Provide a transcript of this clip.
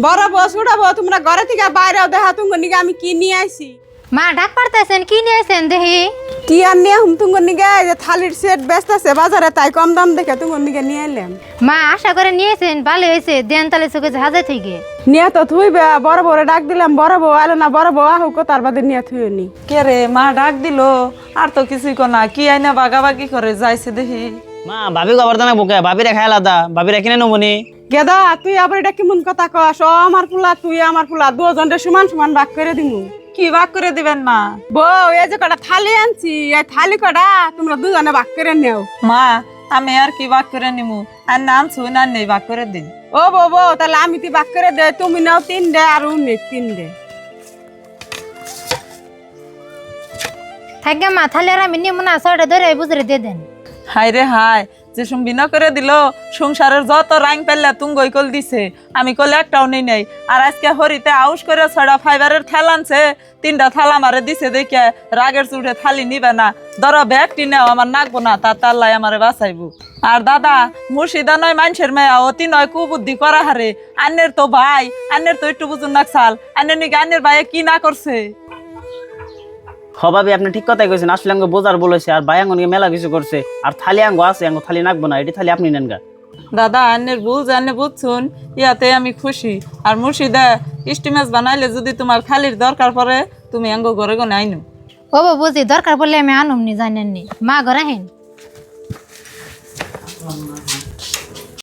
বড় বউ ছোট বউ তোমরা ঘরে থেকে বাইরেও দেখা তুমি নিকে আমি কি নিয়ে আইছি। মা ডাক পারতেছেন কি নিয়েছেন দেখি। কি আর নিয়ে হুম তুমি নিকে যে থালির সেট ব্যস্ত আছে বাজারে তাই কম দাম দেখে তুমি নিকে নিয়ে এলাম। মা আশা করে নিয়েছেন ভালো হয়েছে দেন তালে চোখে হাজার থেকে। নিয়ে তো থুইবে বড় বউরে ডাক দিলাম বড় বউ আলো না বড় বউ আহুক তার বাদে নিয়ে থুইনি। কে রে মা ডাক দিল আর তো কিছুই কো না কি আইনা বাগাবাগি করে যাইছে দেখি। মা ভাবি খবর জানা বুকে ভাবিরা খাই আলাদা ভাবিরা কিনে নমনি গেদা তুই আবার এটা কেমন কথা কস ও আমার পোলা তুই আমার পোলা দুজনের সমান সমান ভাগ করে দিমু। কি ভাগ করে দিবেন মা? বউ এই যে কটা থালি আনছি এই থালি কটা তোমরা দুজনে ভাগ করে নেও। মা আমি আর কি ভাগ করে নিমু আর নাম শুন আর নেই ভাগ করে দিন। ও বউ বউ তাহলে আমি তুই ভাগ করে দে তুমি নাও 3 দে আর উনি 3 দে। থাকে মা থালে আর আমি নিমু না ছয়টা ধরে বুঝরে দিয়ে দেন। হাই রে হাই যে বিনা করে দিল সংসারের যত রাং পেলে তুঙ্গই কল দিছে আমি কলে একটাও নেই নাই। আর আজকে হরিতে আউস করে 6টা ফাইবারের থাল আনছে 3টা থালা মারে দিছে দেখে রাগের চুটে থালি নিবে না ধরো ব্যাগটি নেও আমার নাকবো না তার তাল্লাই আমারে বাঁচাইবো। আর দাদা মুর্শিদা নয় মানুষের মেয়া অতি নয় কুবুদ্ধি করা হারে আন্নের তো ভাই আন্নের তো একটু বুঝুন নাকসাল আন্নের নাকি আন্নের ভাইয়ে কি না করছে। হবাবি আপনি ঠিক কথাই কইছেন আসলে আঙ্গ বোঝার বলেছে আর বায়াঙ্গনকে মেলা কিছু করছে আর থালি আঙ্গ আছে আঙ্গ থালি নাকবো না এটি থালি আপনি নেন গা। দাদা আন্নের বুঝ আন্নে বুঝছুন ইয়াতে আমি খুশি। আর মুর্শিদা স্টিমেজ বানাইলে যদি তোমার থালির দরকার পড়ে তুমি আঙ্গ ঘরে গনে আইনো। ও বাবু বুঝি দরকার পড়লে আমি আনুম নি জানেননি মা ঘরে হেন।